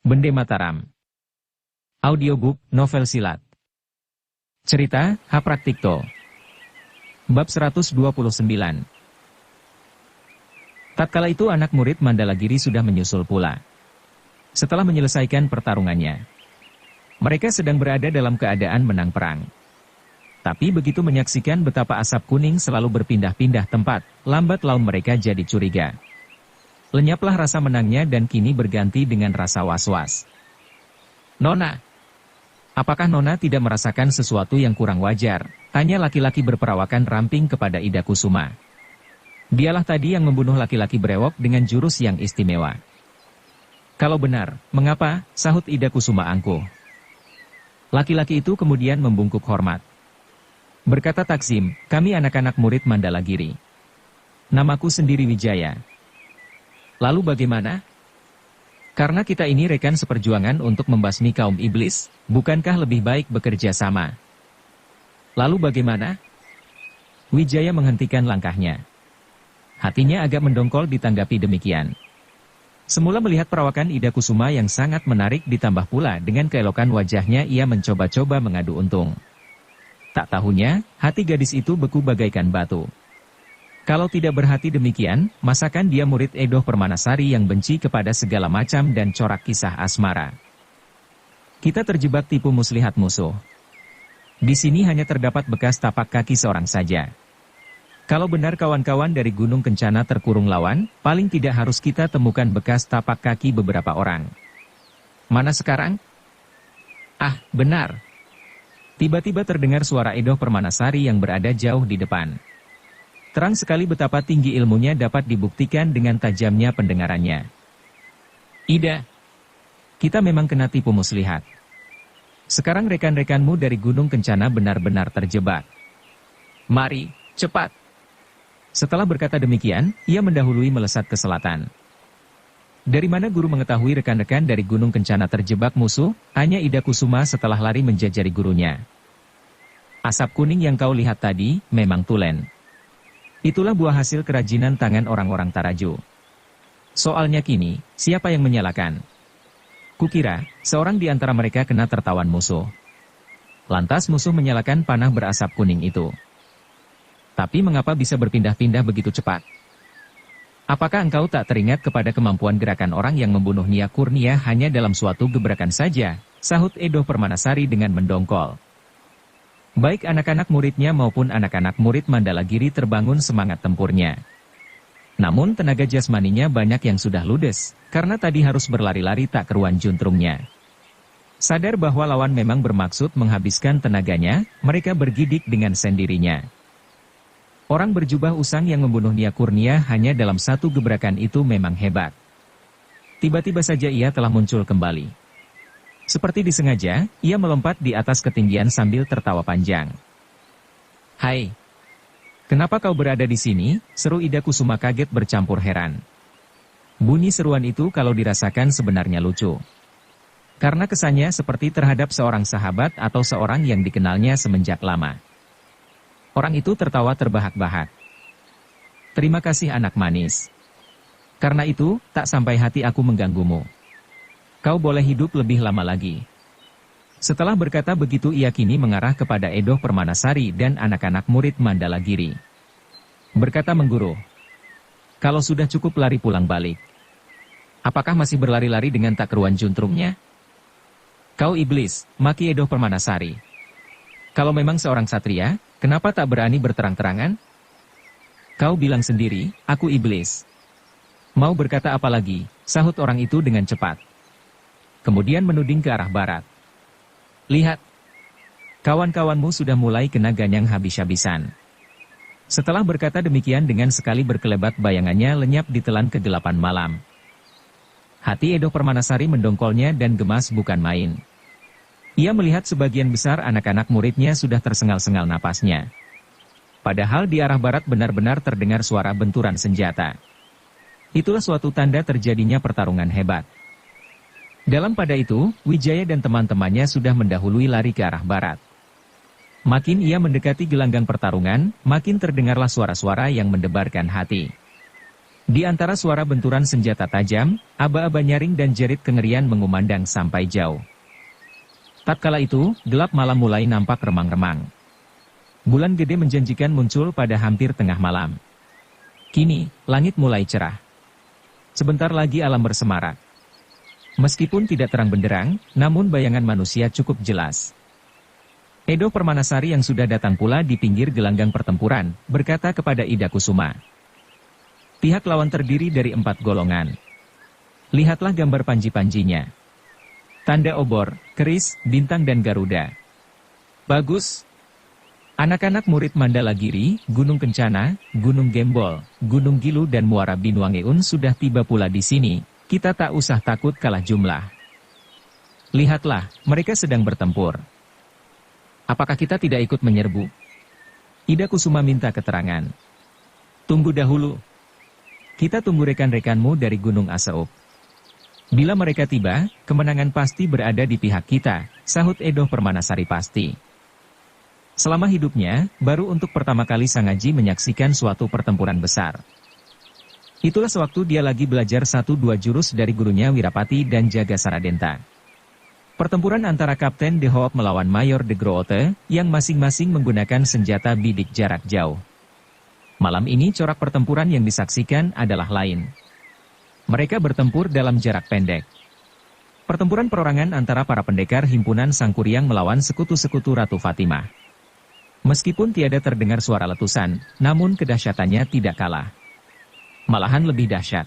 Bende Mataram. Audiobook, novel silat. Cerita, Hapraktikto. Bab 129. Tatkala itu anak murid Mandalagiri sudah menyusul pula. Setelah menyelesaikan pertarungannya, mereka sedang berada dalam keadaan menang perang. Tapi begitu menyaksikan betapa asap kuning selalu berpindah-pindah tempat, lambat laun mereka jadi curiga. Lenyaplah rasa menangnya dan kini berganti dengan rasa was-was. "Nona, apakah Nona tidak merasakan sesuatu yang kurang wajar?" tanya laki-laki berperawakan ramping kepada Ida Kusuma. Dialah tadi yang membunuh laki-laki brewok dengan jurus yang istimewa. "Kalau benar, mengapa?" sahut Ida Kusuma angkuh. Laki-laki itu kemudian membungkuk hormat. Berkata Taksim, "Kami anak-anak murid Mandalagiri. Namaku sendiri Wijaya." "Lalu bagaimana?" "Karena kita ini rekan seperjuangan untuk membasmi kaum iblis, bukankah lebih baik bekerja sama?" "Lalu bagaimana?" Wijaya menghentikan langkahnya. Hatinya agak mendongkol ditanggapi demikian. Semula melihat perawakan Ida Kusuma yang sangat menarik ditambah pula dengan keelokan wajahnya, ia mencoba-coba mengadu untung. Tak tahunya, hati gadis itu beku bagaikan batu. Kalau tidak berhati demikian, masakan dia murid Edoh Permanasari yang benci kepada segala macam dan corak kisah asmara. Kita terjebak tipu muslihat musuh. Di sini hanya terdapat bekas tapak kaki seorang saja. Kalau benar kawan-kawan dari Gunung Kencana terkurung lawan, paling tidak harus kita temukan bekas tapak kaki beberapa orang. Mana sekarang? Ah, benar. Tiba-tiba terdengar suara Edoh Permanasari yang berada jauh di depan. Terang sekali betapa tinggi ilmunya dapat dibuktikan dengan tajamnya pendengarannya. "Ida, kita memang kena tipu muslihat. Sekarang rekan-rekanmu dari Gunung Kencana benar-benar terjebak. Mari, cepat." Setelah berkata demikian, ia mendahului melesat ke selatan. Dari mana guru mengetahui rekan-rekan dari Gunung Kencana terjebak musuh? Tanya Ida Kusuma setelah lari menjajari gurunya. "Asap kuning yang kau lihat tadi, memang tulen. Itulah buah hasil kerajinan tangan orang-orang Taraju. Soalnya kini, siapa yang menyalakan? Kukira, seorang di antara mereka kena tertawan musuh. Lantas musuh menyalakan panah berasap kuning itu. Tapi mengapa bisa berpindah-pindah begitu cepat? Apakah engkau tak teringat kepada kemampuan gerakan orang yang membunuh Nia Kurnia hanya dalam suatu gebrakan saja?" sahut Edoh Permanasari dengan mendongkol. Baik anak-anak muridnya maupun anak-anak murid Mandalagiri terbangun semangat tempurnya. Namun tenaga jasmaninya banyak yang sudah ludes, karena tadi harus berlari-lari tak keruan juntrungnya. Sadar bahwa lawan memang bermaksud menghabiskan tenaganya, mereka bergidik dengan sendirinya. Orang berjubah usang yang membunuh Nia Kurnia hanya dalam satu gebrakan itu memang hebat. Tiba-tiba saja ia telah muncul kembali. Seperti disengaja, ia melompat di atas ketinggian sambil tertawa panjang. "Hai, kenapa kau berada di sini?" seru Ida Kusuma kaget bercampur heran. Bunyi seruan itu kalau dirasakan sebenarnya lucu. Karena kesannya seperti terhadap seorang sahabat atau seorang yang dikenalnya semenjak lama. Orang itu tertawa terbahak-bahak. "Terima kasih anak manis. Karena itu, tak sampai hati aku mengganggumu. Kau boleh hidup lebih lama lagi." Setelah berkata begitu ia kini mengarah kepada Edoh Permanasari dan anak-anak murid Mandalagiri. Berkata mengguru, "Kalau sudah cukup lari pulang balik. Apakah masih berlari-lari dengan tak keruan juntrungnya? Kau iblis," maki Edoh Permanasari. "Kalau memang seorang satria, kenapa tak berani berterang-terangan? Kau bilang sendiri, aku iblis. Mau berkata apa lagi?" sahut orang itu dengan cepat. Kemudian menuding ke arah barat. "Lihat, kawan-kawanmu sudah mulai kena ganyang habis-habisan." Setelah berkata demikian dengan sekali berkelebat bayangannya lenyap ditelan kegelapan malam. Hati Edoh Permanasari mendongkolnya dan gemas bukan main. Ia melihat sebagian besar anak-anak muridnya sudah tersengal-sengal napasnya. Padahal di arah barat benar-benar terdengar suara benturan senjata. Itulah suatu tanda terjadinya pertarungan hebat. Dalam pada itu, Wijaya dan teman-temannya sudah mendahului lari ke arah barat. Makin ia mendekati gelanggang pertarungan, makin terdengarlah suara-suara yang mendebarkan hati. Di antara suara benturan senjata tajam, aba-aba nyaring dan jerit kengerian mengumandang sampai jauh. Tatkala itu, gelap malam mulai nampak remang-remang. Bulan gede menjanjikan muncul pada hampir tengah malam. Kini, langit mulai cerah. Sebentar lagi alam bersemarak. Meskipun tidak terang benderang, namun bayangan manusia cukup jelas. Edo Permanasari yang sudah datang pula di pinggir gelanggang pertempuran, berkata kepada Ida Kusuma. Pihak lawan terdiri dari 4 golongan. Lihatlah gambar panji-panjinya. Tanda obor, keris, bintang dan garuda. Bagus. Anak-anak murid Mandalagiri, Gunung Kencana, Gunung Gembol, Gunung Gilu dan Muara Binuangeun sudah tiba pula di sini. Kita tak usah takut kalah jumlah. Lihatlah, mereka sedang bertempur. Apakah kita tidak ikut menyerbu? Ida Kusuma minta keterangan. Tunggu dahulu. Kita tunggu rekan-rekanmu dari Gunung Aseup. Bila mereka tiba, kemenangan pasti berada di pihak kita, sahut Edo Permanasari pasti. Selama hidupnya, baru untuk pertama kali Sangaji menyaksikan suatu pertempuran besar. Itulah sewaktu dia lagi belajar 1-2 jurus dari gurunya Wirapati dan Jaga Saradenta. Pertempuran antara Kapten De Hoop melawan Mayor De Groote, yang masing-masing menggunakan senjata bidik jarak jauh. Malam ini corak pertempuran yang disaksikan adalah lain. Mereka bertempur dalam jarak pendek. Pertempuran perorangan antara para pendekar himpunan Sangkuriang melawan sekutu-sekutu Ratu Fatimah. Meskipun tiada terdengar suara letusan, namun kedahsyatannya tidak kalah. Malahan lebih dahsyat.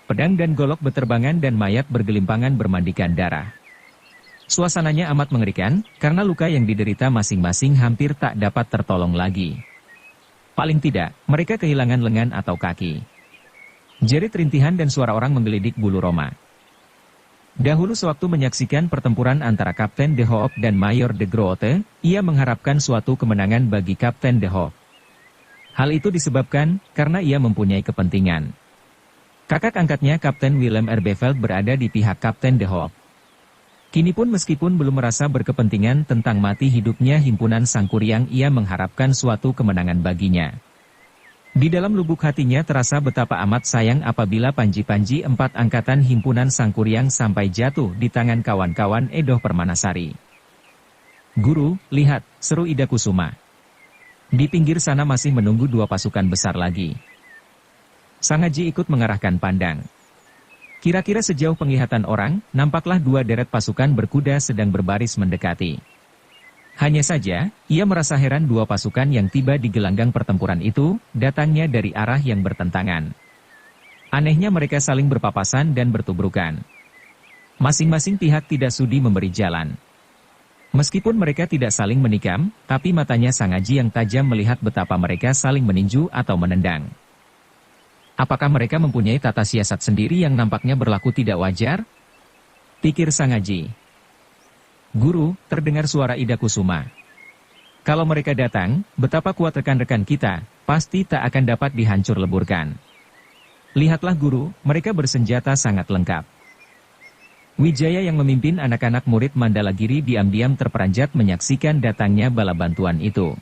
Pedang dan golok beterbangan dan mayat bergelimpangan bermandikan darah. Suasananya amat mengerikan, karena luka yang diderita masing-masing hampir tak dapat tertolong lagi. Paling tidak, mereka kehilangan lengan atau kaki. Jerit rintihan dan suara orang menggelidik bulu roma. Dahulu sewaktu menyaksikan pertempuran antara Kapten De Hoop dan Mayor De Groote, ia mengharapkan suatu kemenangan bagi Kapten De Hoop. Hal itu disebabkan karena ia mempunyai kepentingan. Kakak angkatnya Kapten Willem Erbeveld berada di pihak Kapten De Hoop. Kini pun meskipun belum merasa berkepentingan tentang mati hidupnya himpunan Sangkuriang, ia mengharapkan suatu kemenangan baginya. Di dalam lubuk hatinya terasa betapa amat sayang apabila panji-panji 4 angkatan himpunan Sangkuriang sampai jatuh di tangan kawan-kawan Edo Permanasari. Guru, lihat, seru Ida Kusuma. Di pinggir sana masih menunggu 2 pasukan besar lagi. Sangaji ikut mengarahkan pandang. Kira-kira sejauh penglihatan orang, nampaklah 2 deret pasukan berkuda sedang berbaris mendekati. Hanya saja, ia merasa heran 2 pasukan yang tiba di gelanggang pertempuran itu, datangnya dari arah yang bertentangan. Anehnya mereka saling berpapasan dan bertubrukan. Masing-masing pihak tidak sudi memberi jalan. Meskipun mereka tidak saling menikam, tapi matanya Sangaji yang tajam melihat betapa mereka saling meninju atau menendang. Apakah mereka mempunyai tata siasat sendiri yang nampaknya berlaku tidak wajar? Pikir Sangaji. Guru, terdengar suara Ida Kusuma. Kalau mereka datang, betapa kuat rekan-rekan kita, pasti tak akan dapat dihancur leburkan. Lihatlah guru, mereka bersenjata sangat lengkap. Wijaya yang memimpin anak-anak murid Mandalagiri diam-diam terperanjat menyaksikan datangnya bala bantuan itu.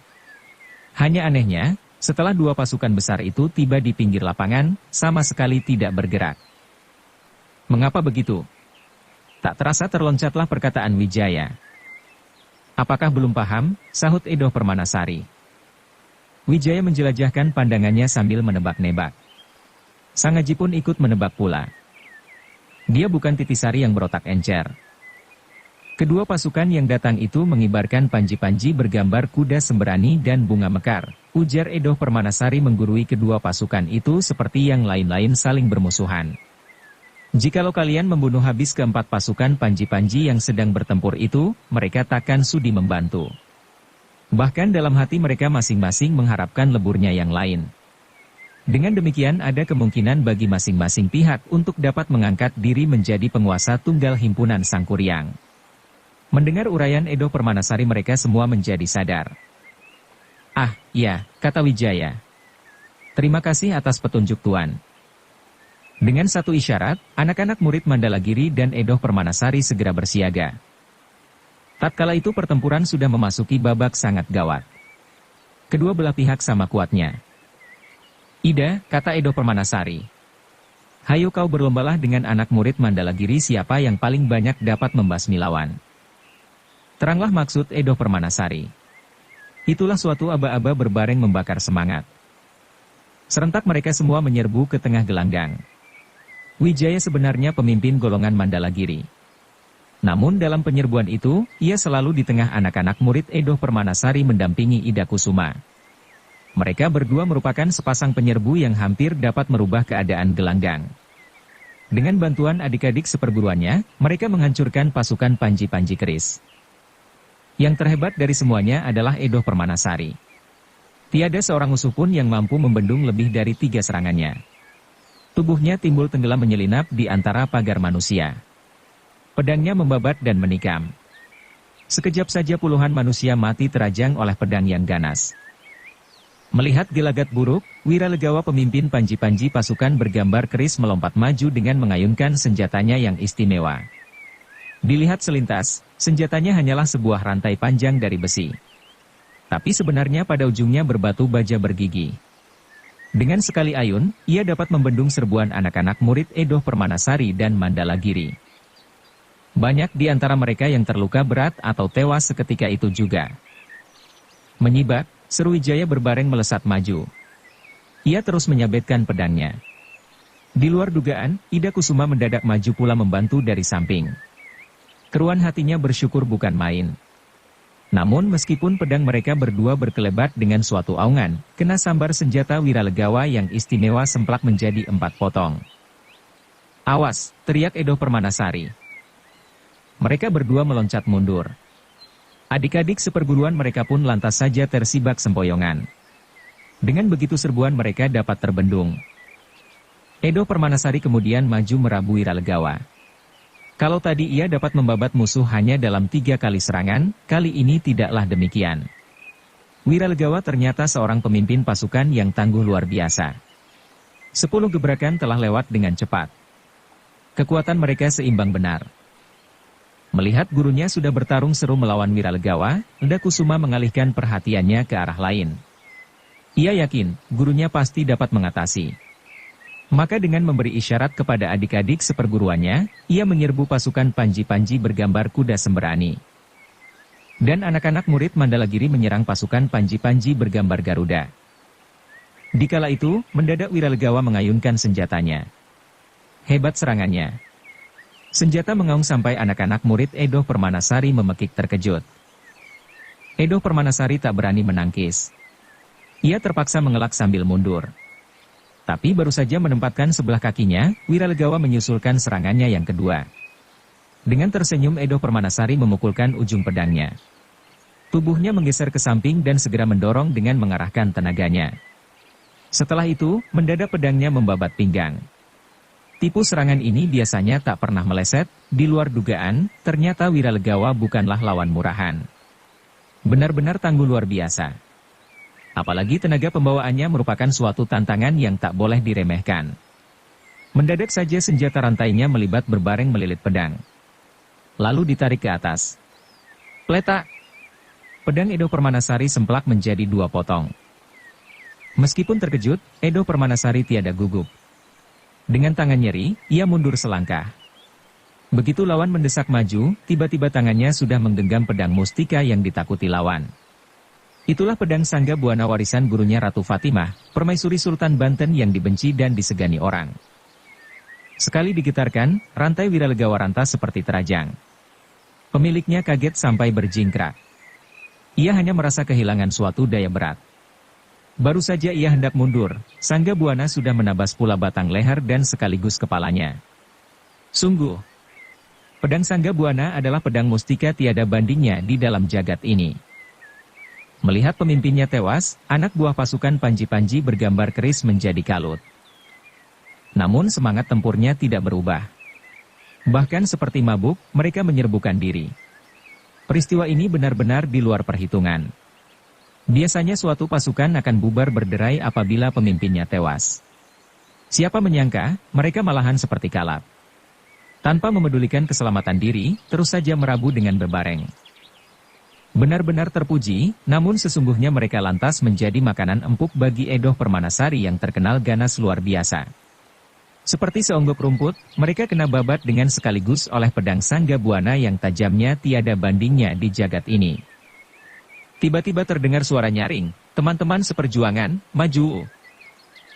Hanya anehnya, setelah 2 pasukan besar itu tiba di pinggir lapangan, sama sekali tidak bergerak. Mengapa begitu? Tak terasa terloncatlah perkataan Wijaya. Apakah belum paham? Sahut Edo Permanasari. Wijaya menjelajahkan pandangannya sambil menebak-nebak. Sangaji pun ikut menebak pula. Dia bukan Titisari yang berotak encer. Kedua pasukan yang datang itu mengibarkan panji-panji bergambar kuda sembrani dan bunga mekar. Ujar Edo Permanasari menggurui kedua pasukan itu seperti yang lain-lain saling bermusuhan. Jikalau kalian membunuh habis keempat pasukan panji-panji yang sedang bertempur itu, mereka takkan sudi membantu. Bahkan dalam hati mereka masing-masing mengharapkan leburnya yang lain. Dengan demikian ada kemungkinan bagi masing-masing pihak untuk dapat mengangkat diri menjadi penguasa tunggal himpunan Sangkuriang. Mendengar uraian Edo Permanasari mereka semua menjadi sadar. Ah, ya, kata Wijaya. Terima kasih atas petunjuk Tuan. Dengan satu isyarat, anak-anak murid Mandalagiri dan Edo Permanasari segera bersiaga. Tatkala itu pertempuran sudah memasuki babak sangat gawat. Kedua belah pihak sama kuatnya. Ida, kata Edo Permanasari. Hayo kau berlombalah dengan anak murid Mandalagiri siapa yang paling banyak dapat membasmi lawan. Teranglah maksud Edo Permanasari. Itulah suatu aba-aba berbareng membakar semangat. Serentak mereka semua menyerbu ke tengah gelanggang. Wijaya sebenarnya pemimpin golongan Mandalagiri. Namun dalam penyerbuan itu, ia selalu di tengah anak-anak murid Edo Permanasari mendampingi Ida Kusuma. Mereka berdua merupakan sepasang penyerbu yang hampir dapat merubah keadaan gelanggang. Dengan bantuan adik-adik seperguruannya, mereka menghancurkan pasukan Panji-Panji keris. Yang terhebat dari semuanya adalah Edo Permanasari. Tiada seorang musuh pun yang mampu membendung lebih dari 3 serangannya. Tubuhnya timbul tenggelam menyelinap di antara pagar manusia. Pedangnya membabat dan menikam. Sekejap saja puluhan manusia mati terajang oleh pedang yang ganas. Melihat gelagat buruk, Wiralegawa pemimpin Panji-Panji pasukan bergambar keris melompat maju dengan mengayunkan senjatanya yang istimewa. Dilihat selintas, senjatanya hanyalah sebuah rantai panjang dari besi. Tapi sebenarnya pada ujungnya berbatu baja bergigi. Dengan sekali ayun, ia dapat membendung serbuan anak-anak murid Edo Permanasari dan Mandalagiri. Banyak di antara mereka yang terluka berat atau tewas seketika itu juga. Menyibak, Sriwijaya berbareng melesat maju. Ia terus menyabetkan pedangnya. Di luar dugaan, Ida Kusuma mendadak maju pula membantu dari samping. Keruan hatinya bersyukur bukan main. Namun meskipun pedang mereka berdua berkelebat dengan suatu aungan, kena sambar senjata Wiralegawa yang istimewa semplak menjadi 4 potong. Awas, teriak Edo Permanasari. Mereka berdua meloncat mundur. Adik-adik seperguruan mereka pun lantas saja tersibak sempoyongan. Dengan begitu serbuan mereka dapat terbendung. Edo Permanasari kemudian maju merabu Wiralegawa. Kalau tadi ia dapat membabat musuh hanya dalam 3 kali serangan, kali ini tidaklah demikian. Wiralegawa ternyata seorang pemimpin pasukan yang tangguh luar biasa. 10 gebrakan telah lewat dengan cepat. Kekuatan mereka seimbang benar. Melihat gurunya sudah bertarung seru melawan Wiralegawa, Ida Kusuma mengalihkan perhatiannya ke arah lain. Ia yakin, gurunya pasti dapat mengatasi. Maka dengan memberi isyarat kepada adik-adik seperguruannya, ia menyerbu pasukan Panji-Panji bergambar kuda sembrani. Dan anak-anak murid Mandalagiri menyerang pasukan Panji-Panji bergambar Garuda. Dikala itu, mendadak Wiralegawa mengayunkan senjatanya. Hebat serangannya. Senjata mengaung sampai anak-anak murid Edo Permanasari memekik terkejut. Edo Permanasari tak berani menangkis. Ia terpaksa mengelak sambil mundur. Tapi baru saja menempatkan sebelah kakinya, Wiralegawa menyusulkan serangannya yang kedua. Dengan tersenyum Edo Permanasari memukulkan ujung pedangnya. Tubuhnya menggeser ke samping dan segera mendorong dengan mengarahkan tenaganya. Setelah itu, mendadak pedangnya membabat pinggang. Tipu serangan ini biasanya tak pernah meleset, di luar dugaan, ternyata Wiralegawa bukanlah lawan murahan. Benar-benar tangguh luar biasa. Apalagi tenaga pembawaannya merupakan suatu tantangan yang tak boleh diremehkan. Mendadak saja senjata rantainya melibat berbareng melilit pedang. Lalu ditarik ke atas. Pletak! Pedang Edo Permanasari semplak menjadi 2 potong. Meskipun terkejut, Edo Permanasari tiada gugup. Dengan tangan nyeri, ia mundur selangkah. Begitu lawan mendesak maju, tiba-tiba tangannya sudah menggenggam pedang mustika yang ditakuti lawan. Itulah pedang Sangga Buana warisan gurunya Ratu Fatimah, permaisuri Sultan Banten yang dibenci dan disegani orang. Sekali digetarkan, rantai Wiralegawa rantas seperti terajang. Pemiliknya kaget sampai berjingkrak. Ia hanya merasa kehilangan suatu daya berat. Baru saja ia hendak mundur, Sangga Buana sudah menabas pula batang leher dan sekaligus kepalanya. Sungguh, pedang Sangga Buana adalah pedang mustika tiada bandingnya di dalam jagat ini. Melihat pemimpinnya tewas, anak buah pasukan Panji-Panji bergambar keris menjadi kalut. Namun semangat tempurnya tidak berubah. Bahkan seperti mabuk, mereka menyerbukan diri. Peristiwa ini benar-benar di luar perhitungan. Biasanya suatu pasukan akan bubar berderai apabila pemimpinnya tewas. Siapa menyangka, mereka malahan seperti kalap. Tanpa memedulikan keselamatan diri, terus saja merabu dengan berbareng. Benar-benar terpuji, namun sesungguhnya mereka lantas menjadi makanan empuk bagi Edoh Permanasari yang terkenal ganas luar biasa. Seperti seonggok rumput, mereka kena babat dengan sekaligus oleh pedang Sangga Buana yang tajamnya tiada bandingnya di jagat ini. Tiba-tiba terdengar suara nyaring, "Teman-teman seperjuangan, maju!"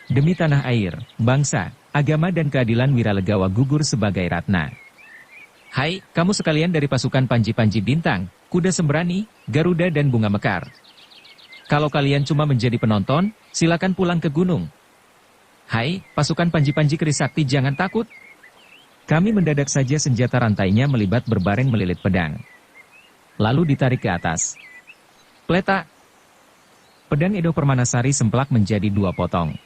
Demi tanah air, bangsa, agama dan keadilan Wiralegawa gugur sebagai ratna. Hai, kamu sekalian dari pasukan Panji-Panji Bintang, Kuda Sembrani, Garuda dan Bunga Mekar. Kalau kalian cuma menjadi penonton, silakan pulang ke gunung. Hai, pasukan Panji-Panji Kerisakti jangan takut. Kami mendadak saja senjata rantainya melibat berbareng melilit pedang. Lalu ditarik ke atas. Pletak. Pedang Edoh Permanasari semplak menjadi 2 potong.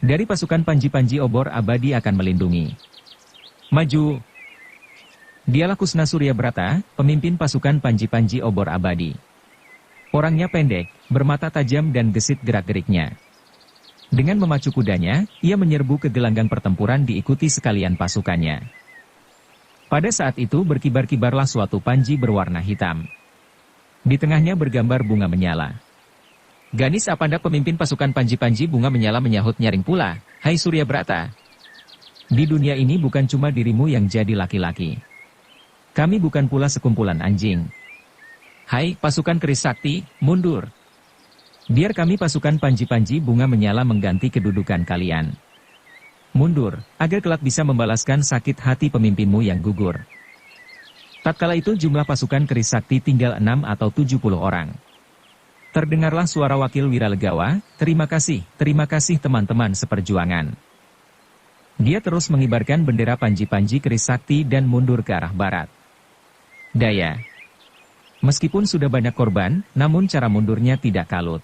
Dari pasukan Panji-Panji Obor Abadi akan melindungi. Maju. Dialah Kusna Suryabrata, pemimpin pasukan Panji-Panji Obor Abadi. Orangnya pendek, bermata tajam dan gesit gerak-geriknya. Dengan memacu kudanya, ia menyerbu ke gelanggang pertempuran diikuti sekalian pasukannya. Pada saat itu berkibar-kibarlah suatu panji berwarna hitam. Di tengahnya bergambar bunga menyala. Ganis Apanda pemimpin pasukan Panji-Panji Bunga Menyala menyahut nyaring pula, "Hai Suryabrata. Di dunia ini bukan cuma dirimu yang jadi laki-laki. Kami bukan pula sekumpulan anjing. Hai pasukan Keris Sakti, mundur. Biar kami pasukan Panji-Panji Bunga Menyala mengganti kedudukan kalian. Mundur, agar kelak bisa membalaskan sakit hati pemimpinmu yang gugur." Tatkala itu jumlah pasukan Keris Sakti tinggal 6 atau 70 orang. Terdengarlah suara wakil Wiralegawa, terima kasih teman-teman seperjuangan." Dia terus mengibarkan bendera Panji-Panji Keris Sakti dan mundur ke arah barat. Daya. Meskipun sudah banyak korban, namun cara mundurnya tidak kalut.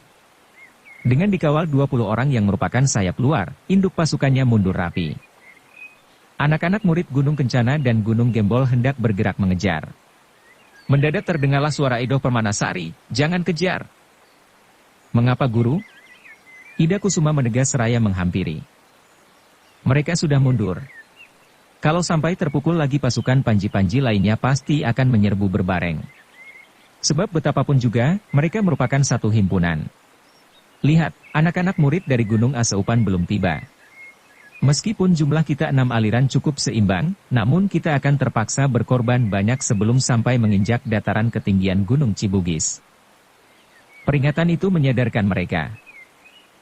Dengan dikawal 20 orang yang merupakan sayap luar, induk pasukannya mundur rapi. Anak-anak murid Gunung Kencana dan Gunung Gembol hendak bergerak mengejar. Mendadak terdengarlah suara Edoh Permanasari, "Jangan kejar." "Mengapa guru?" Ida Kusuma menegas seraya menghampiri. Mereka sudah mundur. Kalau sampai terpukul lagi pasukan Panji-Panji lainnya pasti akan menyerbu berbareng. Sebab betapapun juga, mereka merupakan satu himpunan. Lihat, anak-anak murid dari Gunung Aseupan belum tiba. Meskipun jumlah kita 6 aliran cukup seimbang, namun kita akan terpaksa berkorban banyak sebelum sampai menginjak dataran ketinggian Gunung Cibugis. Peringatan itu menyadarkan mereka.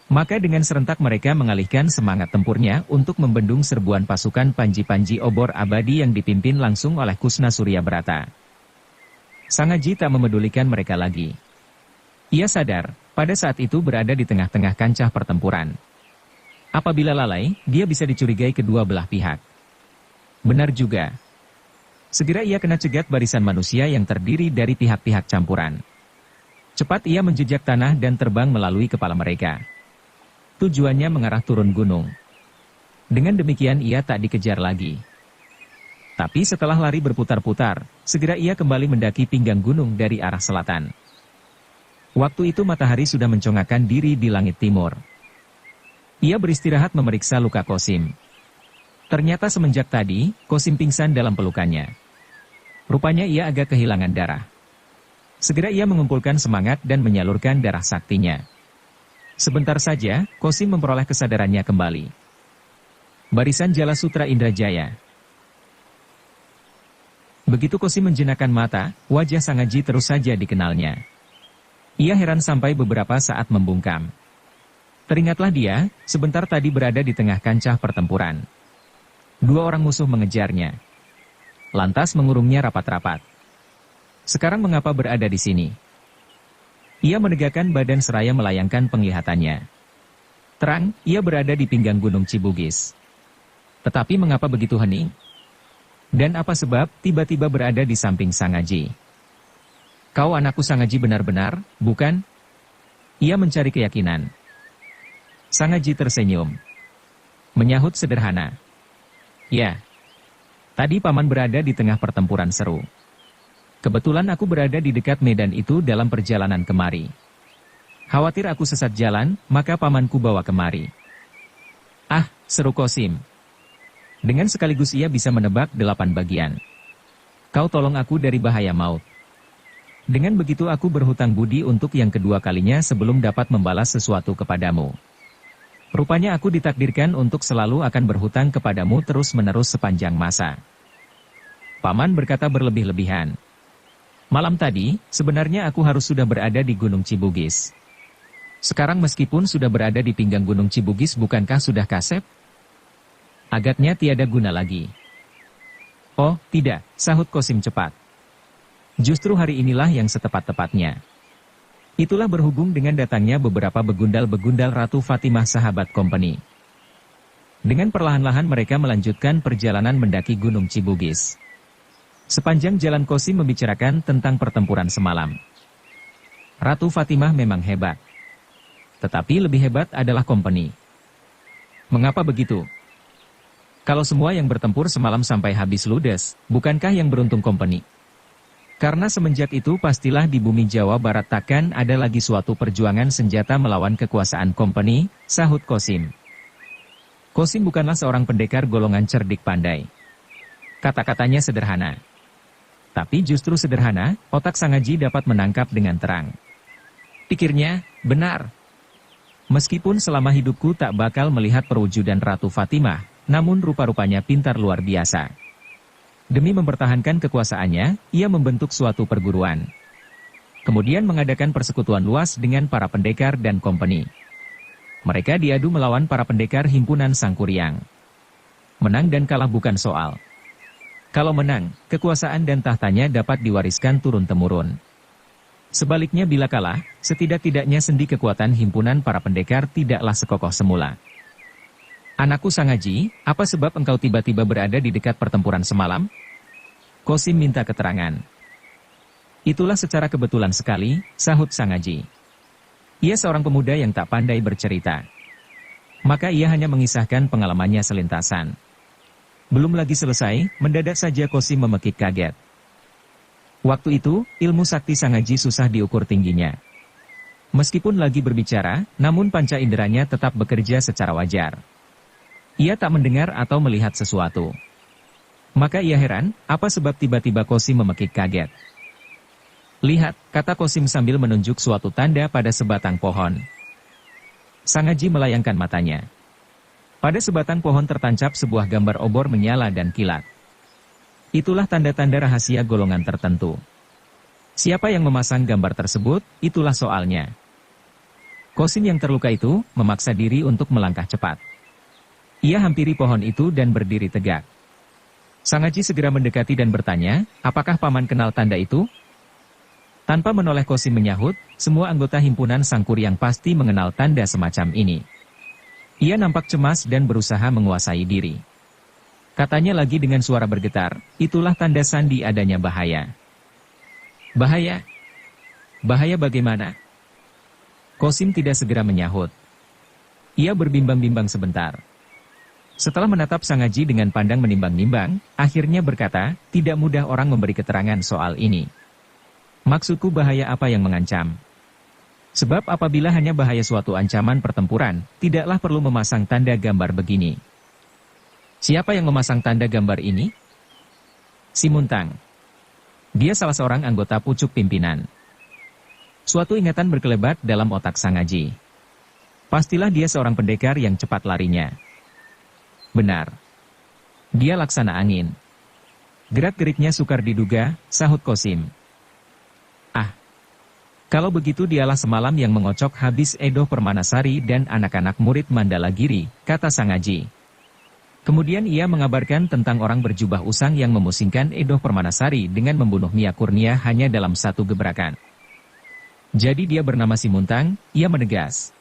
Maka dengan serentak mereka mengalihkan semangat tempurnya untuk membendung serbuan pasukan Panji-Panji Obor Abadi yang dipimpin langsung oleh Kusna Suryabrata. Sangaji tak memedulikan mereka lagi. Ia sadar, pada saat itu berada di tengah-tengah kancah pertempuran. Apabila lalai, dia bisa dicurigai kedua belah pihak. Benar juga. Segera ia kena cegat barisan manusia yang terdiri dari pihak-pihak campuran. Cepat ia menjejak tanah dan terbang melalui kepala mereka. Tujuannya mengarah turun gunung. Dengan demikian ia tak dikejar lagi. Tapi setelah lari berputar-putar, segera ia kembali mendaki pinggang gunung dari arah selatan. Waktu itu matahari sudah mencongakkan diri di langit timur. Ia beristirahat memeriksa luka Kosim. Ternyata semenjak tadi, Kosim pingsan dalam pelukannya. Rupanya ia agak kehilangan darah. Segera ia mengumpulkan semangat dan menyalurkan darah saktinya. Sebentar saja, Kosim memperoleh kesadarannya kembali. Barisan Jala Sutra Indrajaya. Begitu Kosim menjenakkan mata, wajah Sangaji terus saja dikenalnya. Ia heran sampai beberapa saat membungkam. Teringatlah dia, sebentar tadi berada di tengah kancah pertempuran. 2 orang musuh mengejarnya. Lantas mengurungnya rapat-rapat. Sekarang mengapa berada di sini? Ia menegakkan badan seraya melayangkan penglihatannya. Terang, ia berada di pinggang Gunung Cibugis. Tetapi mengapa begitu hening? Dan apa sebab tiba-tiba berada di samping Sangaji? Kau anakku Sangaji benar-benar, bukan? Ia mencari keyakinan. Sangaji tersenyum. Menyahut sederhana. Ya. Tadi paman berada di tengah pertempuran seru. Kebetulan aku berada di dekat medan itu dalam perjalanan kemari. Khawatir aku sesat jalan, maka pamanku bawa kemari. Ah, seru Kosim. Dengan sekaligus ia bisa menebak 8 bagian. Kau tolong aku dari bahaya maut. Dengan begitu aku berhutang budi untuk yang kedua kalinya sebelum dapat membalas sesuatu kepadamu. Rupanya aku ditakdirkan untuk selalu akan berhutang kepadamu terus-menerus sepanjang masa. Paman berkata berlebih-lebihan. Malam tadi, sebenarnya aku harus sudah berada di Gunung Cibugis. Sekarang meskipun sudah berada di pinggang Gunung Cibugis, bukankah sudah kasep? Agaknya tiada guna lagi. Oh, tidak, sahut Kosim cepat. Justru hari inilah yang setepat-tepatnya. Itulah berhubung dengan datangnya beberapa begundal-begundal Ratu Fatimah sahabat company. Dengan perlahan-lahan mereka melanjutkan perjalanan mendaki Gunung Cibugis. Sepanjang jalan Kosim membicarakan tentang pertempuran semalam. Ratu Fatimah memang hebat. Tetapi lebih hebat adalah company. Mengapa begitu? Kalau semua yang bertempur semalam sampai habis ludes, bukankah yang beruntung company? Karena semenjak itu pastilah di bumi Jawa Barat takkan ada lagi suatu perjuangan senjata melawan kekuasaan company, sahut Kosim. Kosim bukanlah seorang pendekar golongan cerdik pandai. Kata-katanya sederhana. Tapi justru sederhana, otak Sang Haji dapat menangkap dengan terang. Pikirnya, benar. Meskipun selama hidupku tak bakal melihat perwujudan Ratu Fatimah, namun rupa-rupanya pintar luar biasa. Demi mempertahankan kekuasaannya, ia membentuk suatu perguruan. Kemudian mengadakan persekutuan luas dengan para pendekar dan company. Mereka diadu melawan para pendekar himpunan Sangkuriang. Menang dan kalah bukan soal. Kalau menang, kekuasaan dan tahtanya dapat diwariskan turun-temurun. Sebaliknya bila kalah, setidak-tidaknya sendi kekuatan himpunan para pendekar tidaklah sekokoh semula. Anakku Sang Haji, apa sebab engkau tiba-tiba berada di dekat pertempuran semalam? Kosim minta keterangan. Itulah secara kebetulan sekali, sahut Sang Haji. Ia seorang pemuda yang tak pandai bercerita. Maka ia hanya mengisahkan pengalamannya selintasan. Belum lagi selesai, mendadak saja Kosim memekik kaget. Waktu itu, ilmu sakti Sang Haji susah diukur tingginya. Meskipun lagi berbicara, namun panca inderanya tetap bekerja secara wajar. Ia tak mendengar atau melihat sesuatu. Maka ia heran, apa sebab tiba-tiba Kosim memekik kaget. Lihat, kata Kosim sambil menunjuk suatu tanda pada sebatang pohon. Sang Haji melayangkan matanya. Pada sebatang pohon tertancap sebuah gambar obor menyala dan kilat. Itulah tanda-tanda rahasia golongan tertentu. Siapa yang memasang gambar tersebut, itulah soalnya. Kosim yang terluka itu, memaksa diri untuk melangkah cepat. Ia hampiri pohon itu dan berdiri tegak. Sang Haji segera mendekati dan bertanya, apakah paman kenal tanda itu? Tanpa menoleh Kosim menyahut, semua anggota himpunan Sangkuriang pasti mengenal tanda semacam ini. Ia nampak cemas dan berusaha menguasai diri. Katanya lagi dengan suara bergetar, itulah tanda sandi adanya bahaya. Bahaya? Bahaya bagaimana? Kosim tidak segera menyahut. Ia berbimbang-bimbang sebentar. Setelah menatap Sang Haji dengan pandang menimbang-nimbang, akhirnya berkata, tidak mudah orang memberi keterangan soal ini. Maksudku bahaya apa yang mengancam? Sebab apabila hanya bahaya suatu ancaman pertempuran, tidaklah perlu memasang tanda gambar begini. Siapa yang memasang tanda gambar ini? Si Muntang. Dia salah seorang anggota pucuk pimpinan. Suatu ingatan berkelebat dalam otak Sang Haji. Pastilah dia seorang pendekar yang cepat larinya. Benar. Dia laksana angin. Gerak-geriknya sukar diduga, sahut Kosim. Ah. Kalau begitu dialah semalam yang mengocok habis Edo Permanasari dan anak-anak murid Mandalagiri, kata Sang Haji. Kemudian ia mengabarkan tentang orang berjubah usang yang memusingkan Edo Permanasari dengan membunuh Mia Kurnia hanya dalam satu gebrakan. Jadi dia bernama Si Muntang, ia menegas.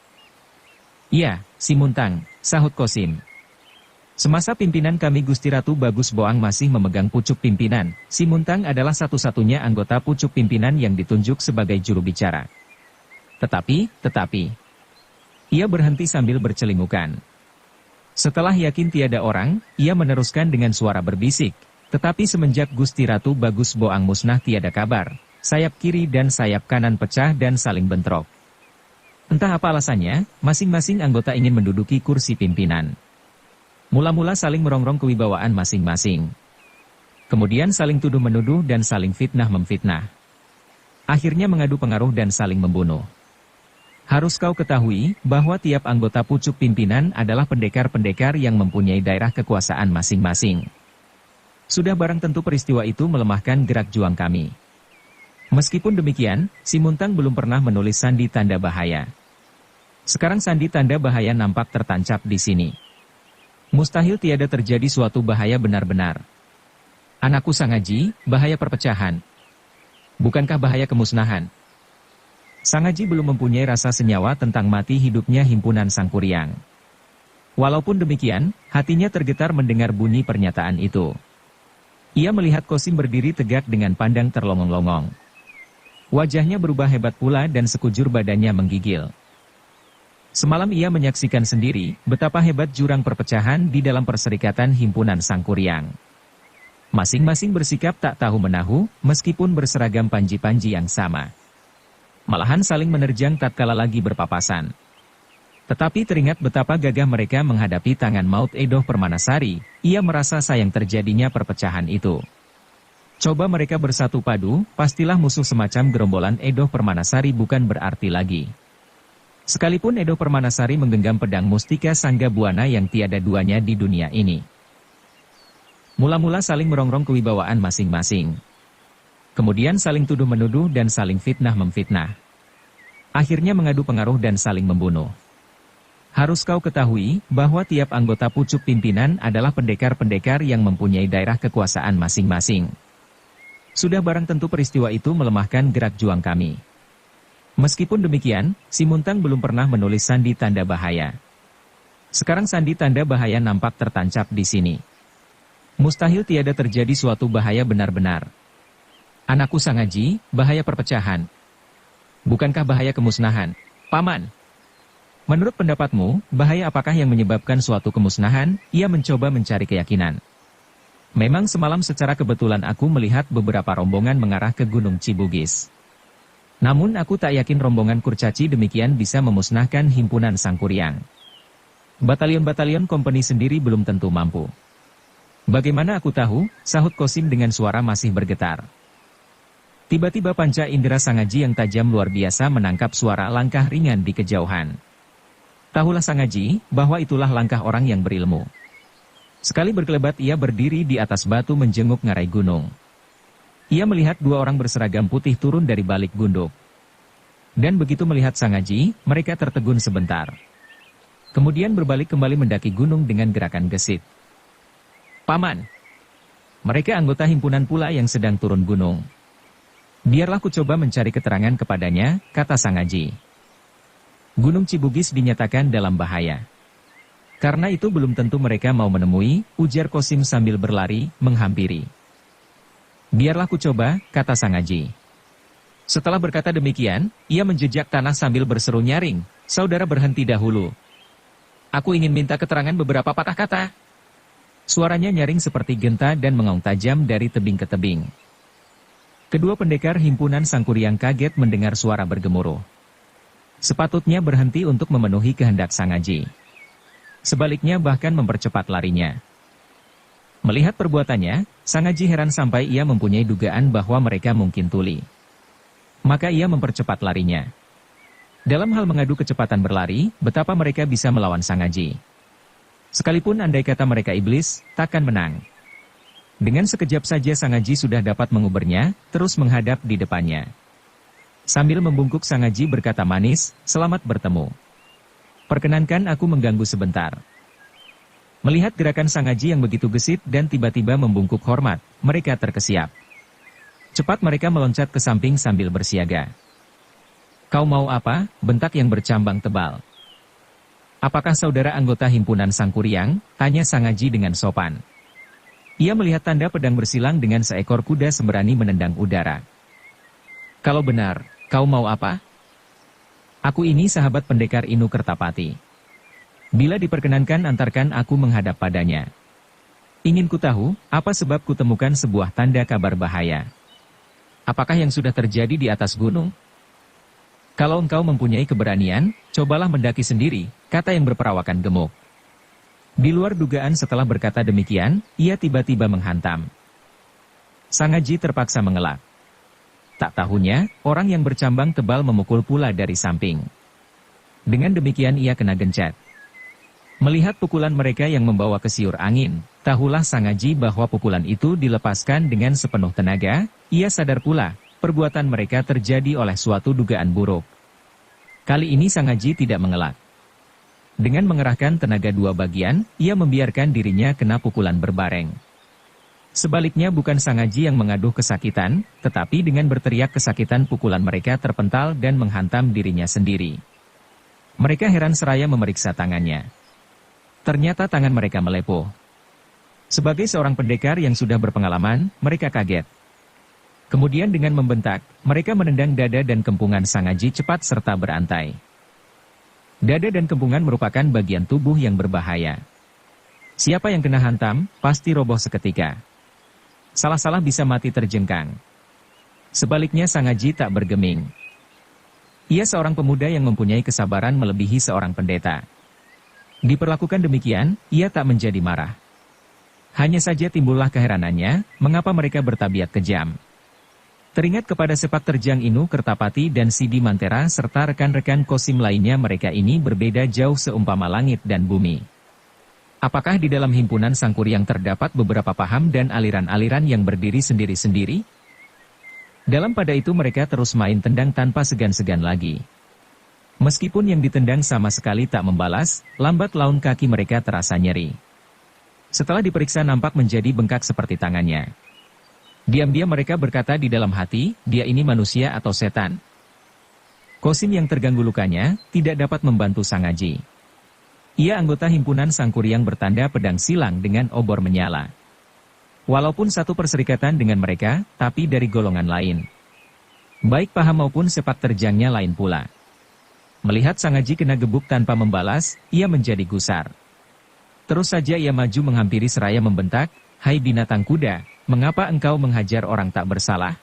Iya, Si Muntang, sahut Kosim. Semasa pimpinan kami Gusti Ratu Bagus Boang masih memegang pucuk pimpinan, Si Muntang adalah satu-satunya anggota pucuk pimpinan yang ditunjuk sebagai juru bicara. Tetapi, ia berhenti sambil bercelingukan. Setelah yakin tiada orang, ia meneruskan dengan suara berbisik. Tetapi semenjak Gusti Ratu Bagus Boang musnah tiada kabar, sayap kiri dan sayap kanan pecah dan saling bentrok. Entah apa alasannya, masing-masing anggota ingin menduduki kursi pimpinan. Mula-mula saling merongrong kewibawaan masing-masing. Kemudian saling tuduh-menuduh dan saling fitnah-memfitnah. Akhirnya mengadu pengaruh dan saling membunuh. Harus kau ketahui bahwa tiap anggota pucuk pimpinan adalah pendekar-pendekar yang mempunyai daerah kekuasaan masing-masing. Sudah barang tentu peristiwa itu melemahkan gerak juang kami. Meskipun demikian, si Muntang belum pernah menulis sandi tanda bahaya. Sekarang sandi tanda bahaya nampak tertancap di sini. Mustahil tiada terjadi suatu bahaya benar-benar. Anakku Sangaji, bahaya perpecahan. Bukankah bahaya kemusnahan? Sangaji belum mempunyai rasa senyawa tentang mati hidupnya himpunan Sangkuriang. Walaupun demikian, hatinya tergetar mendengar bunyi pernyataan itu. Ia melihat Kosim berdiri tegak dengan pandang terlongong-longong. Wajahnya berubah hebat pula dan sekujur badannya menggigil. Semalam ia menyaksikan sendiri betapa hebat jurang perpecahan di dalam perserikatan himpunan Sangkuriang. Masing-masing bersikap tak tahu-menahu meskipun berseragam panji-panji yang sama. Malahan saling menerjang tatkala lagi berpapasan. Tetapi teringat betapa gagah mereka menghadapi tangan maut Edoh Permanasari, ia merasa sayang terjadinya perpecahan itu. Coba mereka bersatu padu, pastilah musuh semacam gerombolan Edoh Permanasari bukan berarti lagi. Sekalipun Edoh Permanasari menggenggam pedang mustika Sangga Buana yang tiada duanya di dunia ini. Mula-mula saling merongrong kewibawaan masing-masing. Kemudian saling tuduh-menuduh dan saling fitnah-memfitnah. Akhirnya mengadu pengaruh dan saling membunuh. Harus kau ketahui bahwa tiap anggota pucuk pimpinan adalah pendekar-pendekar yang mempunyai daerah kekuasaan masing-masing. Sudah barang tentu peristiwa itu melemahkan gerak juang kami. Meskipun demikian, si Muntang belum pernah menulis sandi tanda bahaya. Sekarang sandi tanda bahaya nampak tertancap di sini. Mustahil tiada terjadi suatu bahaya benar-benar. Anakku Sangaji, bahaya perpecahan. Bukankah bahaya kemusnahan? Paman, menurut pendapatmu, bahaya apakah yang menyebabkan suatu kemusnahan? Ia mencoba mencari keyakinan. Memang semalam secara kebetulan aku melihat beberapa rombongan mengarah ke Gunung Cibugis. Namun aku tak yakin rombongan kurcaci demikian bisa memusnahkan himpunan Sangkuriang. Batalion-batalion kompeni sendiri belum tentu mampu. Bagaimana aku tahu? Sahut Kosim dengan suara masih bergetar. Tiba-tiba panca indera Sangaji yang tajam luar biasa menangkap suara langkah ringan di kejauhan. Tahulah Sangaji, bahwa itulah langkah orang yang berilmu. Sekali berkelebat ia berdiri di atas batu menjenguk ngarai gunung. Ia melihat dua orang berseragam putih turun dari balik gunduk. Dan begitu melihat Sangaji, mereka tertegun sebentar. Kemudian berbalik kembali mendaki gunung dengan gerakan gesit. Paman, mereka anggota himpunan pula yang sedang turun gunung. Biarlah ku coba mencari keterangan kepadanya, kata Sangaji. Gunung Cibugis dinyatakan dalam bahaya. Karena itu belum tentu mereka mau menemui, ujar Kosim sambil berlari, menghampiri. Biarlah ku coba, kata Sangaji. Setelah berkata demikian, ia menjejak tanah sambil berseru nyaring, saudara berhenti dahulu. Aku ingin minta keterangan beberapa patah kata. Suaranya nyaring seperti genta dan mengaung tajam dari tebing ke tebing. Kedua pendekar himpunan Sangkuriang kaget mendengar suara bergemuruh. Sepatutnya berhenti untuk memenuhi kehendak Sangaji. Sebaliknya bahkan mempercepat larinya. Melihat perbuatannya, Sangaji heran sampai ia mempunyai dugaan bahwa mereka mungkin tuli. Maka ia mempercepat larinya. Dalam hal mengadu kecepatan berlari, betapa mereka bisa melawan Sangaji. Sekalipun andai kata mereka iblis, takkan menang. Dengan sekejap saja Sangaji sudah dapat mengubernya, terus menghadap di depannya. Sambil membungkuk Sangaji berkata manis, selamat bertemu. Perkenankan aku mengganggu sebentar. Melihat gerakan Sangaji yang begitu gesit dan tiba-tiba membungkuk hormat, mereka terkesiap. Cepat mereka meloncat ke samping sambil bersiaga. Kau mau apa? Bentak yang bercambang tebal. Apakah saudara anggota himpunan Sangkuriang? Tanya Sangaji dengan sopan. Ia melihat tanda pedang bersilang dengan seekor kuda sembrani menendang udara. Kalau benar, kau mau apa? Aku ini sahabat pendekar Inu Kertapati. Bila diperkenankan antarkan aku menghadap padanya. Ingin ku tahu, apa sebab ku temukan sebuah tanda kabar bahaya. Apakah yang sudah terjadi di atas gunung? Kalau engkau mempunyai keberanian, cobalah mendaki sendiri, kata yang berperawakan gemuk. Di luar dugaan setelah berkata demikian, ia tiba-tiba menghantam. Sangaji terpaksa mengelak. Tak tahunya, orang yang bercambang tebal memukul pula dari samping. Dengan demikian ia kena gencet. Melihat pukulan mereka yang membawa kesiur angin, tahulah Sangaji bahwa pukulan itu dilepaskan dengan sepenuh tenaga. Ia sadar pula, perbuatan mereka terjadi oleh suatu dugaan buruk. Kali ini Sangaji tidak mengelak. Dengan mengerahkan tenaga dua bagian, ia membiarkan dirinya kena pukulan berbareng. Sebaliknya bukan Sangaji yang mengaduh kesakitan, tetapi dengan berteriak kesakitan pukulan mereka terpental dan menghantam dirinya sendiri. Mereka heran seraya memeriksa tangannya. Ternyata tangan mereka melepuh. Sebagai seorang pendekar yang sudah berpengalaman, mereka kaget. Kemudian dengan membentak, mereka menendang dada dan kempungan Sangaji cepat serta berantai. Dada dan kempungan merupakan bagian tubuh yang berbahaya. Siapa yang kena hantam, pasti roboh seketika. Salah-salah bisa mati terjengkang. Sebaliknya Sangaji tak bergeming. Ia seorang pemuda yang mempunyai kesabaran melebihi seorang pendeta. Diperlakukan demikian, ia tak menjadi marah. Hanya saja timbullah keheranannya, mengapa mereka bertabiat kejam. Teringat kepada sepak terjang Inu Kertapati dan Sidi Mantera serta rekan-rekan Kosim lainnya, mereka ini berbeda jauh seumpama langit dan bumi. Apakah di dalam himpunan Sangkuriang terdapat beberapa paham dan aliran-aliran yang berdiri sendiri-sendiri? Dalam pada itu mereka terus main tendang tanpa segan-segan lagi. Meskipun yang ditendang sama sekali tak membalas, lambat laun kaki mereka terasa nyeri. Setelah diperiksa nampak menjadi bengkak seperti tangannya. Diam-diam mereka berkata di dalam hati, dia ini manusia atau setan. Kosim yang terganggu lukanya, tidak dapat membantu Sangaji. Ia anggota himpunan Sangkuriang bertanda pedang silang dengan obor menyala. Walaupun satu perserikatan dengan mereka, tapi dari golongan lain. Baik paham maupun sepak terjangnya lain pula. Melihat Sangaji kena gebuk tanpa membalas, ia menjadi gusar. Terus saja ia maju menghampiri seraya membentak, "Hai binatang kuda, mengapa engkau menghajar orang tak bersalah?"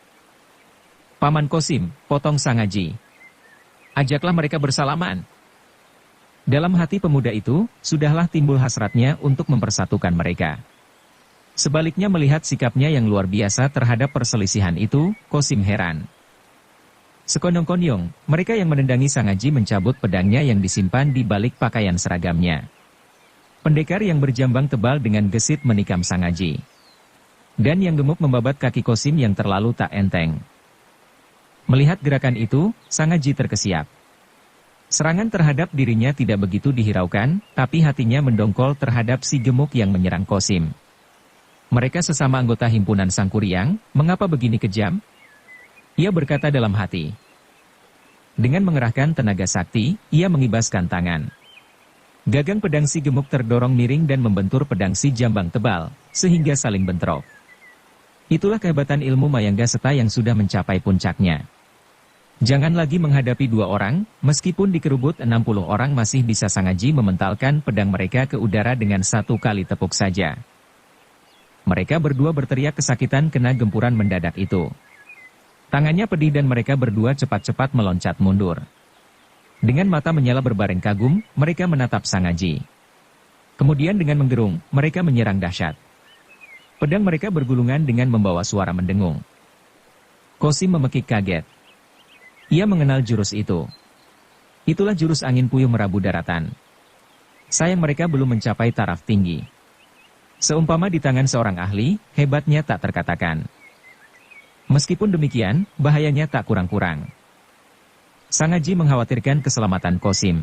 "Paman Kosim," potong Sangaji. "Ajaklah mereka bersalaman." Dalam hati pemuda itu, sudahlah timbul hasratnya untuk mempersatukan mereka. Sebaliknya melihat sikapnya yang luar biasa terhadap perselisihan itu, Kosim heran. Sekonyong-konyong, mereka yang menendangi Sangaji mencabut pedangnya yang disimpan di balik pakaian seragamnya. Pendekar yang berjambang tebal dengan gesit menikam Sangaji. Dan yang gemuk membabat kaki Kosim yang terlalu tak enteng. Melihat gerakan itu, Sangaji terkesiap. Serangan terhadap dirinya tidak begitu dihiraukan, tapi hatinya mendongkol terhadap si gemuk yang menyerang Kosim. Mereka sesama anggota himpunan Sangkuriang, mengapa begini kejam? Ia berkata dalam hati. Dengan mengerahkan tenaga sakti, ia mengibaskan tangan. Gagang pedang si gemuk terdorong miring dan membentur pedang si jambang tebal, sehingga saling bentrok. Itulah kehebatan ilmu Mayangga Seta yang sudah mencapai puncaknya. Jangan lagi menghadapi dua orang, meskipun dikerubut 60 orang masih bisa Sangaji mementalkan pedang mereka ke udara dengan satu kali tepuk saja. Mereka berdua berteriak kesakitan kena gempuran mendadak itu. Tangannya pedih dan mereka berdua cepat-cepat meloncat mundur. Dengan mata menyala berbareng kagum, mereka menatap Sangaji. Kemudian dengan menggerung, mereka menyerang dahsyat. Pedang mereka bergulungan dengan membawa suara mendengung. Kosim memekik kaget. Ia mengenal jurus itu. Itulah jurus angin puyuh merabu daratan. Sayang mereka belum mencapai taraf tinggi. Seumpama di tangan seorang ahli, hebatnya tak terkatakan. Meskipun demikian, bahayanya tak kurang-kurang. Sangaji mengkhawatirkan keselamatan Kosim.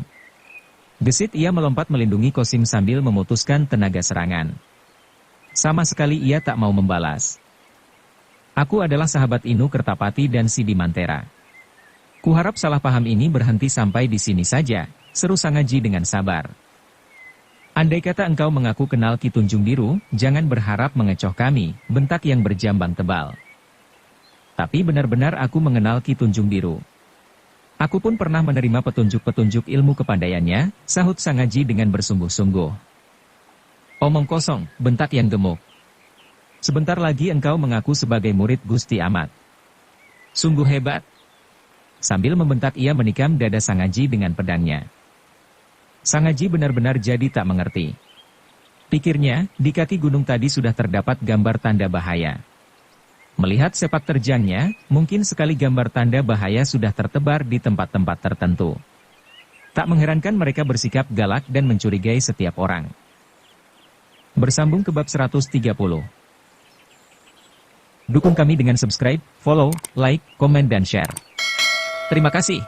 Gesit ia melompat melindungi Kosim sambil memutuskan tenaga serangan. Sama sekali ia tak mau membalas. "Aku adalah sahabat Inu Kertapati dan Sidi Mantera. Kuharap salah paham ini berhenti sampai di sini saja," seru Sangaji dengan sabar. "Andai kata engkau mengaku kenal Ki Tunjung Biru, jangan berharap mengecoh kami," bentak yang berjambang tebal. "Tapi benar-benar aku mengenal Ki Tunjung Biru. Aku pun pernah menerima petunjuk-petunjuk ilmu kepandaiannya," sahut Sangaji dengan bersungguh-sungguh. "Omong kosong," bentak yang gemuk. "Sebentar lagi engkau mengaku sebagai murid Gusti Amat. Sungguh hebat." Sambil membentak ia menikam dada Sangaji dengan pedangnya. Sangaji benar-benar jadi tak mengerti. Pikirnya, di kaki gunung tadi sudah terdapat gambar tanda bahaya. Melihat sepak terjangnya, mungkin sekali gambar tanda bahaya sudah tertebar di tempat-tempat tertentu. Tak mengherankan mereka bersikap galak dan mencurigai setiap orang. Bersambung ke bab 130. Dukung kami dengan subscribe, follow, like, komen dan share. Terima kasih.